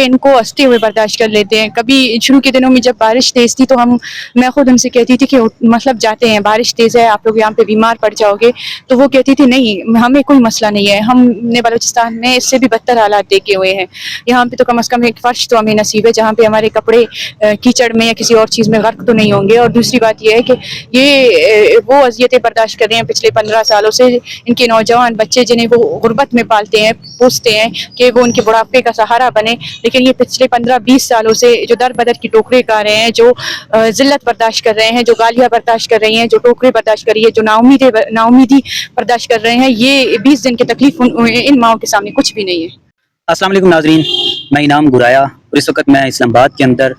ان کو ہنستے ہوئے برداشت کر لیتے ہیں. کبھی شروع کے دنوں میں جب بارش تیز تھی تو میں خود ان سے کہتی تھی کہ مطلب جاتے ہیں، بارش تیز ہے، آپ لوگ یہاں پہ بیمار پڑ جاؤ گے. تو وہ کہتی تھی نہیں، ہمیں کوئی مسئلہ نہیں ہے، ہم نے بلوچستان میں اس سے بھی بدتر حالات دیکھے ہوئے ہیں. یہاں پہ تو کم از کم ایک فرش تو ہمیں نصیب ہے جہاں پہ ہمارے کپڑے کیچڑ میں یا کسی اور چیز میں غرق تو نہیں ہوں گے. اور دوسری بات یہ ہے کہ یہ وہ اذیتیں برداشت کر رہے ہیں پچھلے 15 سالوں سے. ان کے نوجوان بچے جنہیں وہ غربت میں پالتے ہیں، پوستے ہیں کہ وہ ان کے بڑھاپے کا سہارا بنے، لیکن یہ پچھلے 15-20 سالوں سے جو در بدر کی ٹوکرے کھا رہے ہیں، جو ذلت برداشت کر رہے ہیں، جو گالیاں برداشت کر رہی ہیں، جو ٹوکرے برداشت کر رہی ہے، جو ناامیدی برداشت کر رہے ہیں، یہ 20 دن کی تکلیف ان ماؤں کے سامنے کچھ بھی نہیں ہے. السلام علیکم ناظرین، میں انعام گرایا اور اس وقت میں اسلام آباد کے اندر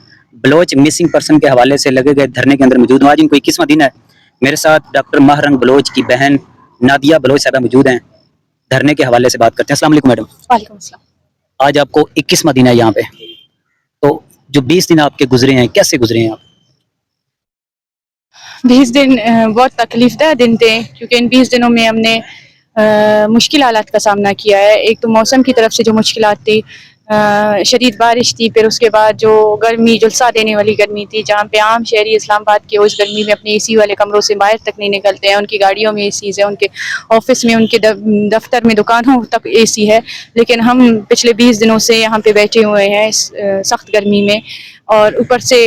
بلوچ مسنگ پرسن کے حوالے سے لگے گئے دھرنے کے اندر موجود ہوں. آج ان کو 21واں دن ہے. میرے ساتھ ڈاکٹر ماہرنگ بلوچ کی بہن نادیہ بلوچ صاحبہ موجود ہیں. دھرنے کے حوالے سے بات کرتے ہیں. السلام علیکم میڈم. وعلیکم السلام. آج آپ کو 21واں دن ہے یہاں پہ، تو جو 20 دن آپ کے گزرے ہیں کیسے گزرے ہیں آپ؟ 20 دن بہت تکلیف دہ دن تھے، کیونکہ ان 20 دنوں میں ہم نے مشکل حالات کا سامنا کیا ہے. ایک تو موسم کی طرف سے جو مشکلات تھی، شدید بارش تھی، پھر اس کے بعد جو گرمی، جلسہ دینے والی گرمی تھی، جہاں پہ عام شہری اسلام آباد کے اس گرمی میں اپنے اے سی والے کمروں سے باہر تک نہیں نکلتے ہیں. ان کی گاڑیوں میں اے سیز ہیں، ان کے آفس میں، ان کے دفتر میں، دکانوں تک اے سی ہے، لیکن ہم پچھلے 20 دنوں سے یہاں پہ بیٹھے ہوئے ہیں اس سخت گرمی میں. اور اوپر سے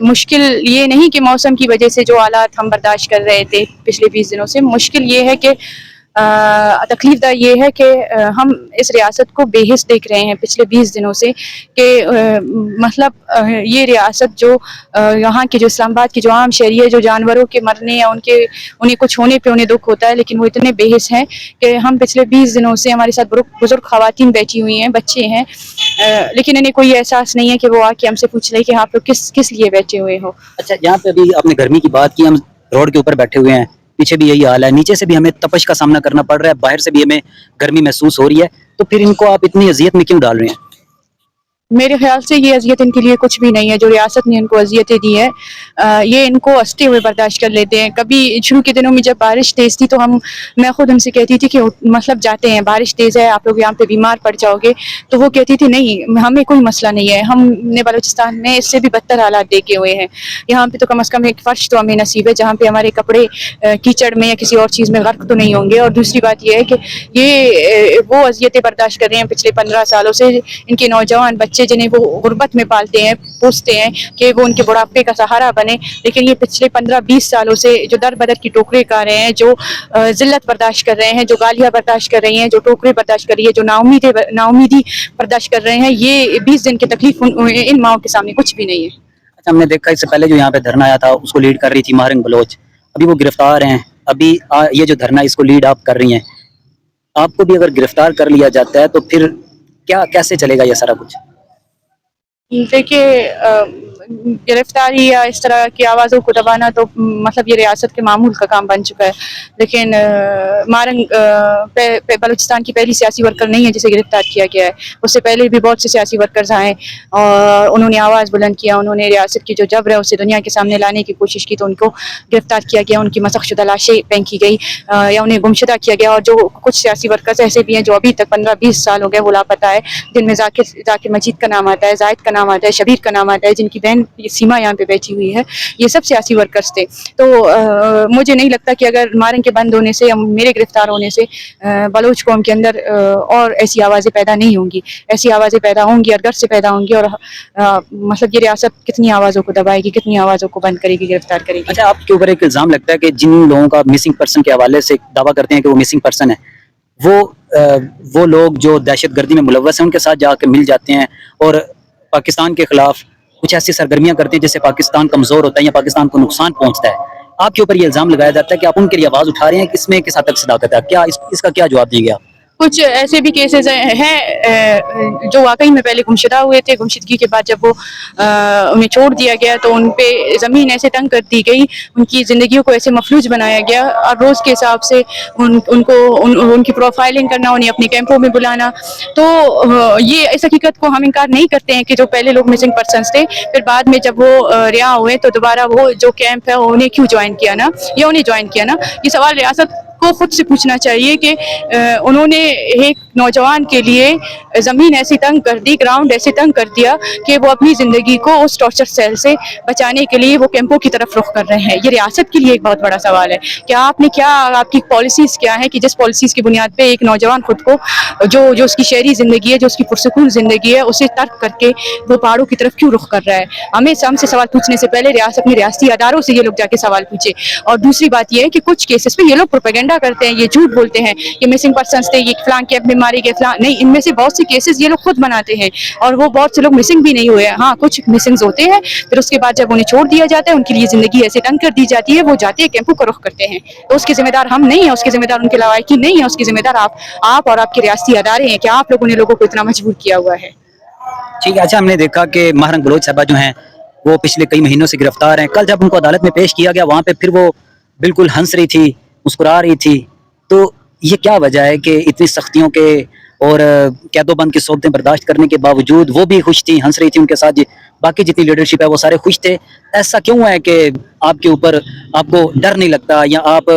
مشکل یہ نہیں کہ موسم کی وجہ سے جو حالات ہم برداشت کر رہے تھے پچھلے 20 دنوں سے، مشکل یہ ہے کہ تکلیف دہ یہ ہے کہ ہم اس ریاست کو بے حس دیکھ رہے ہیں پچھلے 20 دنوں سے، کہ مطلب یہ ریاست جو یہاں کے جو اسلام آباد کی جو عام شہری ہے، جو جانوروں کے مرنے یا انہیں کچھ ہونے پہ انہیں دکھ ہوتا ہے، لیکن وہ اتنے بے حس ہیں کہ ہم پچھلے 20 دنوں سے ہمارے ساتھ بزرگ خواتین بیٹھی ہوئی ہیں، بچے ہیں، لیکن انہیں کوئی احساس نہیں ہے کہ وہ آ کے ہم سے پوچھ رہے کہ آپ لوگ کس لیے بیٹھے ہوئے ہو. اچھا، یہاں پہ ابھی آپ نے گرمی کی بات کی، ہم روڈ کے اوپر بیٹھے ہوئے ہیں، پیچھے بھی یہی حال ہے، نیچے سے بھی ہمیں تپش کا سامنا کرنا پڑ رہا ہے، باہر سے بھی ہمیں گرمی محسوس ہو رہی ہے. تو پھر ان کو آپ اتنی اذیت میں کیوں ڈال رہے ہیں؟ میرے خیال سے یہ اذیت ان کے لیے کچھ بھی نہیں ہے. جو ریاست نے ان کو اذیتیں دی ہے، یہ ان کو ہنستے ہوئے برداشت کر لیتے ہیں. کبھی شروع کے دنوں میں جب بارش تیز تھی تو میں خود ان سے کہتی تھی کہ مطلب جاتے ہیں، بارش تیز ہے، آپ لوگ یہاں پہ بیمار پڑ جاؤ گے. تو وہ کہتی تھی نہیں، ہمیں کوئی مسئلہ نہیں ہے، ہم نے بلوچستان میں اس سے بھی بدتر حالات دیکھے ہوئے ہیں. یہاں پہ تو کم از کم ایک فرش تو ہمیں نصیب ہے جہاں پہ ہمارے کپڑے کیچڑ میں یا کسی اور چیز میں غرق تو نہیں ہوں گے. اور دوسری بات یہ ہے کہ یہ وہ اذیتیں برداشت کر رہے ہیں پچھلے 15 سالوں سے. ان کے نوجوان بچے جنہیں وہ غربت میں پالتے ہیں، پوستے ہیں کہ وہ ان کے بڑھاپے کا سہارا بنے، لیکن یہ پچھلے 15-20 سالوں سے جو در بدر کی ٹوکرے کھا رہے ہیں، جو ذلت برداشت کر رہے ہیں، جو گالیاں برداشت کر رہی ہیں، جو ٹوکرے برداشت کر رہی ہے، جو ناامیدی برداشت کر رہے ہیں، یہ 20 دن کی تکلیف ان ماؤں کے سامنے کچھ بھی نہیں ہے. اچھا، ہم نے دیکھا اس سے پہلے جو یہاں پہ دھرنا آیا تھا اس کو لیڈ کر رہی تھی ماہرنگ بلوچ، ابھی وہ گرفتار ہیں. ابھی یہ جو دھرنا اس کو لیڈ آپ کر رہی ہیں، آپ کو بھی اگر گرفتار کر لیا جاتا ہے تو پھر کیسے چلے گا یہ سارا کچھ؟ دیکھیے، گرفتاری یا اس طرح کی آوازوں کو دبانا تو مطلب یہ ریاست کے معمول کا کام بن چکا ہے. لیکن مارنگ بلوچستان کی پہلی سیاسی ورکر نہیں ہے جسے گرفتار کیا گیا ہے. اس سے پہلے بھی بہت سے سیاسی ورکرز آئے اور انہوں نے آواز بلند کیا، انہوں نے ریاست کی جو جبر ہے اسے دنیا کے سامنے لانے کی کوشش کی، تو ان کو گرفتار کیا گیا، ان کی مسخ شدہ لاشیں پھینکی گئی یا انہیں گمشدہ کیا گیا. اور جو کچھ سیاسی ورکرز ایسے بھی ہیں جو ابھی تک 15-20 سال ہو گئے وہ لاپتہ ہے، جن میں ذاکر مجید کا نام آتا ہے، زاہد کا نام آتا ہے، شبیر کا نام آتا ہے، جن کی بہن سیما یہاں پہ بیٹھی ہوئی ہے. یہ سب سیاسی ورکرز تھے. تو مجھے نہیں لگتا کہ اگر مارنگ کے بند ہونے سے یا میرے گرفتار ہونے سے بلوچ قوم کے اندر اور ایسی آوازیں پیدا نہیں ہوں گی. ایسی آوازیں پیدا ہوں گی اور گر سے پیدا ہوں گی، اور مطلب یہ ریاست کتنی آوازوں کو دبائے گی، کتنی آوازوں کو بند کرے گی، گرفتار کرے گی. اچھا، آپ کے اوپر ایک الزام لگتا ہے کہ جن لوگوں کا مسنگ پرسن کے حوالے سے دعویٰ کرتے ہیں کہ وہ مسنگ پرسن ہے، وہ لوگ جو دہشت گردی میں ملوث ہیں ان کے ساتھ جا کے مل جاتے ہیں اور پاکستان کے خلاف کچھ ایسی سرگرمیاں کرتے ہیں جس سے پاکستان کمزور ہوتا ہے یا پاکستان کو نقصان پہنچتا ہے. آپ کے اوپر یہ الزام لگایا جاتا ہے کہ آپ ان کے لیے آواز اٹھا رہے ہیں، کس میں کس حد تک صداقت ہے؟ کیا اس کا کیا جواب دیں گے آپ؟ کچھ ایسے بھی کیسز ہیں جو واقعی میں پہلے گمشدہ ہوئے تھے. گمشدگی کے بعد جب وہ انہیں چھوڑ دیا گیا تو ان پہ زمین ایسے تنگ کر دی گئی، ان کی زندگیوں کو ایسے مفلوج بنایا گیا، اور روز کے حساب سے ان کی پروفائلنگ کرنا، انہیں اپنے کیمپوں میں بلانا. تو یہ اس حقیقت کو ہم انکار نہیں کرتے ہیں کہ جو پہلے لوگ مسنگ پرسنس تھے، پھر بعد میں جب وہ رہا ہوئے تو دوبارہ وہ جو کیمپ ہے انہیں کیوں جوائن کیا نا، یا انہیں جوائن کیا نا. یہ سوال ریاست کو خود سے پوچھنا چاہیے کہ انہوں نے ایک नौजवान के लिए ज़मीन ऐसी तंग कर दी, ग्राउंड ऐसे तंग कर दिया कि वो अपनी ज़िंदगी को उस टॉर्चर सेल से बचाने के लिए वो कैंपों की तरफ रुख कर रहे हैं। ये रियासत के लिए एक बहुत बड़ा सवाल है कि आपने क्या, आपकी पॉलिसीज़ क्या हैं कि जिस पॉलिसीज़ की बुनियाद पे एक नौजवान खुद को जो उसकी शहरी ज़िंदगी है, जो उसकी पुरसकून ज़िंदगी है, उसे तर्क करके वो पहाड़ों की तरफ क्यों रुख कर रहा है। हमसे सवाल पूछने से पहले अपने रियासती अदारों से ये लोग जाके सवाल पूछे। और दूसरी बात ये है कि कुछ केसेस पे ये लोग प्रोपेगेंडा करते हैं, ये झूठ बोलते हैं, ये मिसिंग पर्सन्स थे, ये फलां कैंप में मारे गए, फलां नहीं, इनमें से बहुत से केसेस ये लोग खुद बनाते हैं और वो बहुत से लोग मिसिंग भी नहीं हुए हैं। हाँ, कुछ मिसिंग्स होते हैं, फिर उसके बाद जब उन्हें छोड़ दिया जाता है, उनके लिए ज़िंदगी ऐसे तंग कर दी जाती है, वो जाते हैं कैंपों का रुख करते हैं। तो उसके ज़िम्मेदार हम नहीं हैं, उसके ज़िम्मेदार उनके लवाहिकी नहीं है, उसके ज़िम्मेदार आप और आपके रियासती अदारे हैं कि आप लोगों ने लोगों को इतना मजबूर किया हुआ है। ठीक है। अच्छा, हमने देखा कि महारंग बलोच साहबा जो हैं वो पिछले कई महीनों से गिरफ्तार हैं। कल जब उनको अदालत में पेश किया गया, वहाँ पे फिर वो बिल्कुल हंस रही थी, मुस्कुरा रही थी। तो ये क्या वजह है कि इतनी सख्तियों के और कैदोबंद की सोबतें बर्दाश्त करने के बावजूद वो भी खुश थी, हंस रही थी उनके साथ, बाकी जितनी लीडरशिप है वो सारे खुश थे। ऐसा क्यों है कि आपके ऊपर आपको डर नहीं लगता, या आप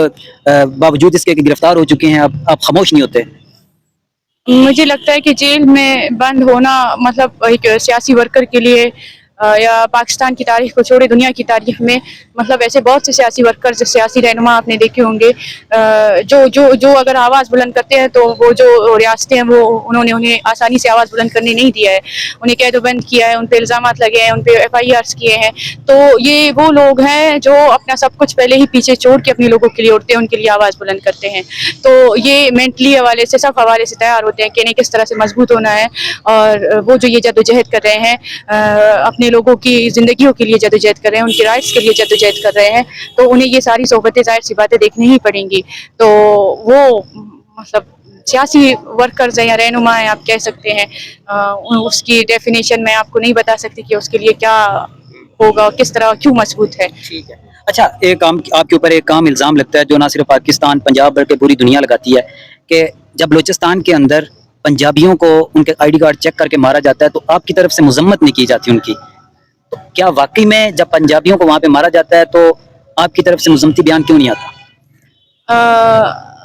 बावजूद इसके कि गिरफ्तार हो चुके हैं आप खामोश नहीं होते? मुझे लगता है कि जेल में बंद होना मतलब एक सियासी वर्कर के लिए या पाकिस्तान की तारीख को छोड़े दुनिया की तारीख में, मतलब ऐसे बहुत से सियासी वर्कर, सियासी रहनुमा आपने देखे होंगे जो अगर आवाज़ बुलंद करते हैं तो वो जो रियासतें हैं वो उन्हें आसानी से आवाज़ बुलंद करने नहीं दिया है, उन्हें कैदोबंद किया है, उन पर इल्ज़ामात लगे हैं, उन पर FIRs किए हैं। तो ये वो लोग हैं जो अपना सब कुछ पहले ही पीछे छोड़ के अपने लोगों के लिए उठते हैं, उनके लिए आवाज़ बुलंद करते हैं। तो ये मेंटली हवाले से, सब हवाले से तैयार होते हैं कि इन्हें किस तरह से मजबूत होना है। और वो जो ये जद्दोजहद कर रहे हैं, अपने लोगों की ज़िंदगियों के लिए जद्दोजहद कर रहे हैं, उनके राइट्स के लिए जद्दोजहद कर रहे हैं, तो उन्हें ये सारी सोबतें, ज़ाहिर सी बातें देखनी ही पड़ेंगी। तो वो मतलब सियासी वर्कर्स हैं या रहनुमा हैं, आप कह सकते हैं। उसकी डेफिनेशन मैं आपको नहीं बता सकती कि उसके लिए क्या होगा और किस तरह क्यों मजबूत है। ठीक है। अच्छा, एक काम आपके ऊपर एक काम इल्ज़ाम लगता है जो ना सिर्फ पाकिस्तान, पंजाब बल्कि पूरी दुनिया लगाती है कि जब बलूचिस्तान के अंदर पंजाबियों को उनके ID कार्ड चेक करके मारा जाता है तो आपकी तरफ से मजम्मत नहीं की जाती उनकी। तो क्या वाकई में जब पंजाबियों को वहाँ पे मारा जाता है तो आपकी तरफ से मुज़म्मती बयान क्यों नहीं आता?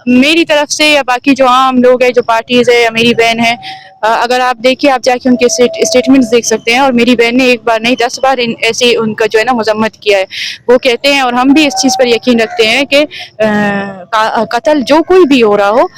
मेरी तरफ से या बाकी जो आम लोग हैं, जो पार्टीज़ है या मेरी बहन है, अगर आप देखिए, आप जाके उनके स्टेटमेंट्स देख सकते हैं। और मेरी बहन ने एक बार नहीं 10 बार ऐसे उनका जो है ना मजम्मत किया है। वो कहते हैं और हम भी इस चीज़ पर यकीन रखते हैं कि कत्ल जो कोई भी हो रहा हो,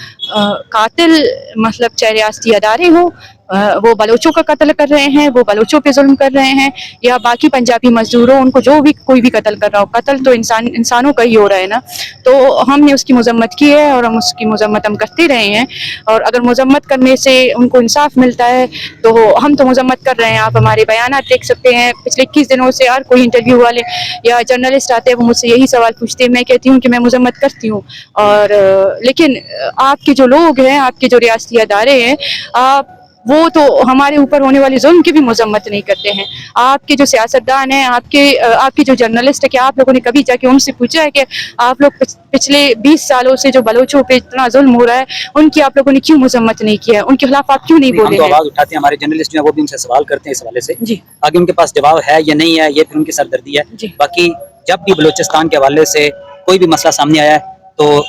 कातिल मतलब चाहे रियासती अदारे हो, वो बलोचों का कत्ल कर रहे हैं, वो बलोचों पे जुल्म कर रहे हैं, या बाकी पंजाबी मजदूरों, उनको जो भी कोई भी कत्ल कर रहा हो, कत्ल तो इंसानों का ही हो रहा है ना। तो हमने उसकी मजम्मत की है और हम उसकी मजम्मत हम करते रहे हैं। और अगर मजम्मत करने से उनको इंसाफ मिलता है तो हम तो मजम्मत कर रहे हैं। आप हमारे बयानात देख सकते हैं, पिछले 21 दिनों से हर कोई इंटरव्यू वाले या जर्नलिस्ट आते हैं, वो मुझसे यही सवाल पूछते हैं। मैं कहती हूँ कि मैं मजम्मत करती हूँ। और लेकिन आपके जो लोग हैं, आपके जो रियासती अदारे हैं, आप वो तो हमारे ऊपर होने वाली जुल्म की भी मजम्मत नहीं करते हैं। आपके जो सियासतदान हैं, आपके जो जर्नलिस्ट है, क्या आप लोगों ने कभी जाके उनसे पूछा है कि आप लोग पिछले 20 सालों से जो बलोचों पे इतना जुल्म हो रहा है, उनकी आप लोगों ने क्यों मजम्मत नहीं किया है? उनके खिलाफ आप क्यों नहीं बोले? हम तो आवाज उठाते हैं, हमारे जर्नलिस्ट जो है वो भी उनसे सवाल करते हैं इस हवाले से। जी आगे उनके पास जवाब है या नहीं है, ये फिर उनकी सरदर्दी है। जी। बाकी जब भी बलूचिस्तान के हवाले से कोई भी मसला सामने आया है तो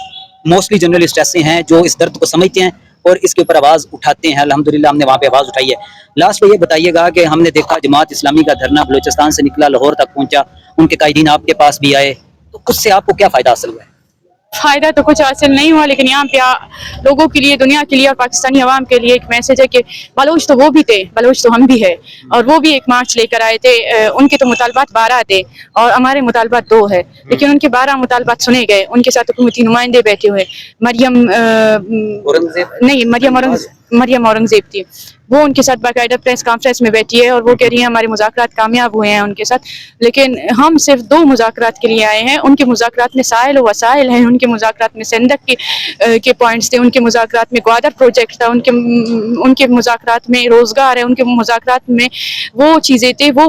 मोस्टली जर्नलिस्ट ऐसे हैं जो इस दर्द को समझते हैं और इसके ऊपर आवाज़ उठाते हैं। अल्हम्दुलिल्लाह हमने वहाँ पे आवाज़ उठाई है। लास्ट में ये बताइएगा कि हमने देखा जमात इस्लामी का धरना बलूचिस्तान से निकला, लाहौर तक पहुंचा, उनके कायदीन आपके पास भी आए, तो उससे आपको क्या फ़ायदा हासिल हुआ है? फ़ायदा तो कुछ हासिल नहीं हुआ, लेकिन यहाँ पे लोगों के लिए, दुनिया के लिए और पाकिस्तानी अवाम के लिए एक मैसेज है कि बलोच तो वो भी थे, बलोच तो हम भी है। और वो भी एक मार्च लेकर आए थे। उनके तो मुतालबात 12 थे और हमारे मुतालबात 2 है, लेकिन उनके 12 मुतालबात सुने गए। उनके साथ हुकूमती नुमाइंदे बैठे हुए, मरियम औरंगजेब थी, वो उनके साथ बाकायदा प्रेस कॉन्फ्रेंस में बैठी है और वो कह रही है हमारे मुज़ाकरात कामयाब हुए हैं उनके साथ। लेकिन हम सिर्फ 2 मुज़ाकरात के लिए आए हैं। उनके मुज़ाकरात में साइल व वसाइल हैं, उनके मुज़ाकरात में सिंदक के पॉइंट्स थे, उनके मुज़ाकरात में ग्वादर प्रोजेक्ट था, उनके मुज़ाकरात में रोज़गार है, उनके मुज़ाकरात में वो चीज़ें थे, वो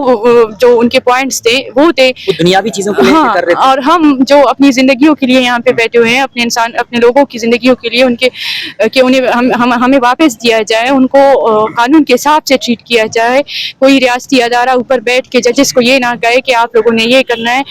जो उनके पॉइंट्स थे वो थे दुनियावी चीज़ों को लेकर कर रहे थे। और हम जो अपनी ज़िंदगियों के लिए यहाँ पे बैठे हुए हैं, अपने लोगों की ज़िंदगियों के लिए, उनके कि उन्हें हमें वापस स्पेस दिया जाए, उनको कानून के हिसाब से ट्रीट किया जाए। कोई रियासती अदारा ऊपर बैठ के जजेस को ये ना कहे कि आप लोगों ने ये करना है।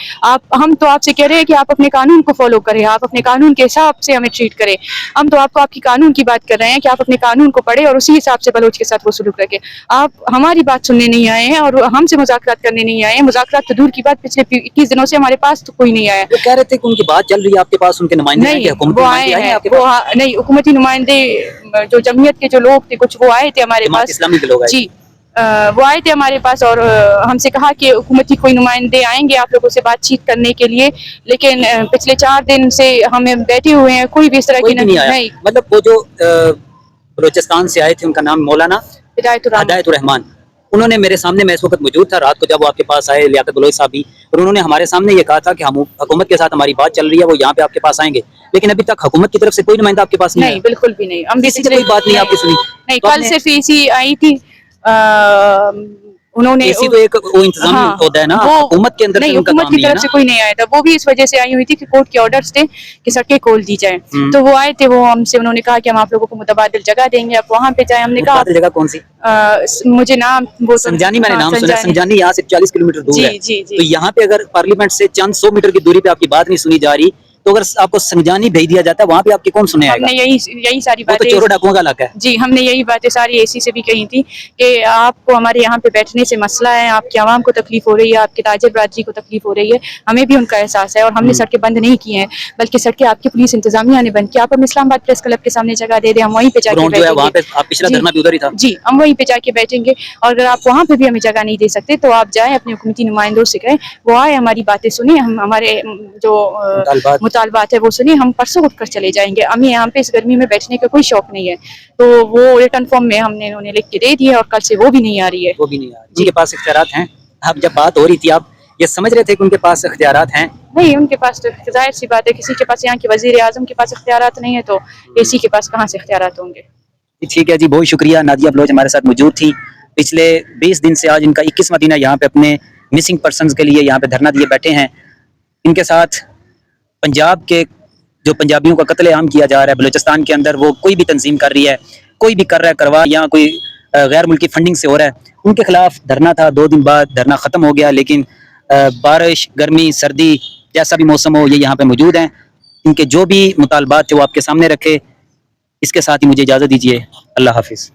हम तो आपसे कह रहे हैं कि आप अपने कानून को फॉलो करें, आप अपने कानून के हिसाब से हमें ट्रीट करें। हम तो आपको आपकी कानून की बात कर रहे हैं कि आप अपने कानून को पढ़ें और उसी हिसाब से बलोच के साथ वो सलूक रखें। आप हमारी बात सुनने नहीं आए हैं और हमसे मुज़ाकरात करने नहीं आए हैं। मुज़ाकरात तो दूर की बात, पिछले 21 दिनों से हमारे पास तो कोई नहीं आया। वो कह रहे थे कि उनकी बात चल रही है आपके पास, उनके नुमाइंदे नहीं, हुकूमती वो नुमाइंदे आए आए हैं हैं, आपके वो पास? नहीं, हुकूमती नुमाइंदे जो जमीयत के जो लोग थे कुछ, वो आए थे हमारे जमात पास। इस्लामी के लोग आए थे। जी, वो आए थे हमारे पास और हमसे कहा कि हुकूमती कोई नुमाइंदे आएंगे आप लोगों से बातचीत करने के लिए, लेकिन पिछले 4 दिन से हमें बैठे हुए हैं, कोई भी इस तरह कोई की भी नहीं आया। मतलब वो जो बलोचिस्तान से आए थे, उनका नाम मौलाना हिदायतुर रहमान, उन्होंने मेरे सामने, मैं इस वक्त मौजूद था रात को जब वो आपके पास आए, लियाकत बलोच साहब भी, और उन्होंने हमारे सामने ये कहा था कि हम हुकूमत के साथ हमारी बात चल रही है, वो यहाँ पे आपके पास आएंगे, लेकिन अभी तक हुकूमत की तरफ से कोई नुमाइंदा आपके पास नहीं नहीं, बिल्कुल भी नहीं। हम भी किसी से कोई बात नहीं आपकी सुनी? नहीं, तो कल आपने- सिर्फ एसी आई थी। उन्होंने ऐसी तो एक वो इंतजामी होता है ना, हुकूमत के अंदर से नहीं, उनका हुकूमत काम की नहीं है तरफ ना। से कोई नहीं आया था। वो भी इस वजह से आई हुई थी कि कोर्ट के ऑर्डर्स थे कि सड़कें खोल दी जाए, तो वो आए थे। वो हमसे उन्होंने कहा कि हम आप लोगों को मुतबादिल जगह देंगे, आप वहाँ पे जाए। हमने कहा मुतबादिल जगह कौन सी? मुझे नाम वो संजानी, मैंने हाँ, नाम सुना। संजानी यहाँ से 40 किलोमीटर दूर जी, है। जी, जी। तो यहाँ पे अगर पार्लियामेंट से चंद 100 मीटर की दूरी पे आपकी बात नहीं सुनी जा रही, तो अगर आपको संजानी भेज दिया जाता है, वहाँ पे आपकी कौन सुने आएगा? हमने यही सारी वो तो बातें चोरों डाकुओं का इलाका है। जी, हमने यही बातें सारी एसी से भी कही थी कि आपको हमारे यहाँ पे बैठने से मसला है, आपकी आवाम को तकलीफ हो रही है, आपके ताजिर बरादरी को तकलीफ हो रही है, हमें भी उनका एहसास है। और हमने सड़कें बंद नहीं की हैं, बल्कि सड़कें आपकी पुलिस इंतजामिया ने बंद की। आप हम इस्लामाबाद प्रेस क्लब के सामने जगह दे दें, हम वहीं पे जाके ग्राउंड जो है वहाँ पे, बैठेंगे। आप पिछला जी, धरना भी उधर ही था। जी, हम वहीं पे जाके बैठेंगे। और अगर आप वहाँ पे भी हमें जगह नहीं दे सकते तो आप जाएं अपने हुकूमती नुमाइंदों से कहें, वो आए, हमारी बातें सुने, हम हमारे जो मुतालबात है वो सुने, हम परसों उठ कर चले जाएंगे। हमें यहाँ पे इस गर्मी में बैठने का कोई शौक नहीं है। तो वो रिटर्न फॉर्म में हमने उन्हें लिख के दे दिया और कल से वो भी नहीं आ रही है। वो भी नहीं आ रही। उनके पास इख्तियारात हैं? आप जब बात हो रही थी, आप ये समझ रहे थे कि उनके पास इख्तियारात हैं? नहीं, उनके पास तो जाहिर सी बात है, किसी के पास, यहाँ के वजीर आजम के पास इख्तियारात नहीं है तो एसी के पास कहाँ से इख्तियारात होंगे। ठीक है जी, बहुत शुक्रिया। नादिया बलोच हमारे साथ मौजूद थी। पिछले 20 दिन से आज इनका 21वां दिन है यहाँ पे अपने मिसिंग पर्सनस के लिए यहाँ पे धरना दिए बैठे हैं। इनके साथ पंजाब के जो पंजाबियों का कत्ले आम किया जा रहा है बलूचिस्तान के अंदर, वो कोई भी तंजीम कर रही है, कोई भी कर रहा है करवा, या कोई गैर मुल्की फंडिंग से हो रहा है, उनके खिलाफ धरना था। 2 दिन बाद धरना ख़त्म हो गया, लेकिन बारिश, गर्मी, सर्दी, जैसा भी मौसम हो, ये यहाँ पे मौजूद हैं। इनके जो भी मुतालबात थे वो आपके सामने रखे। इसके साथ ही मुझे इजाज़त दीजिए। अल्लाह हाफिज़।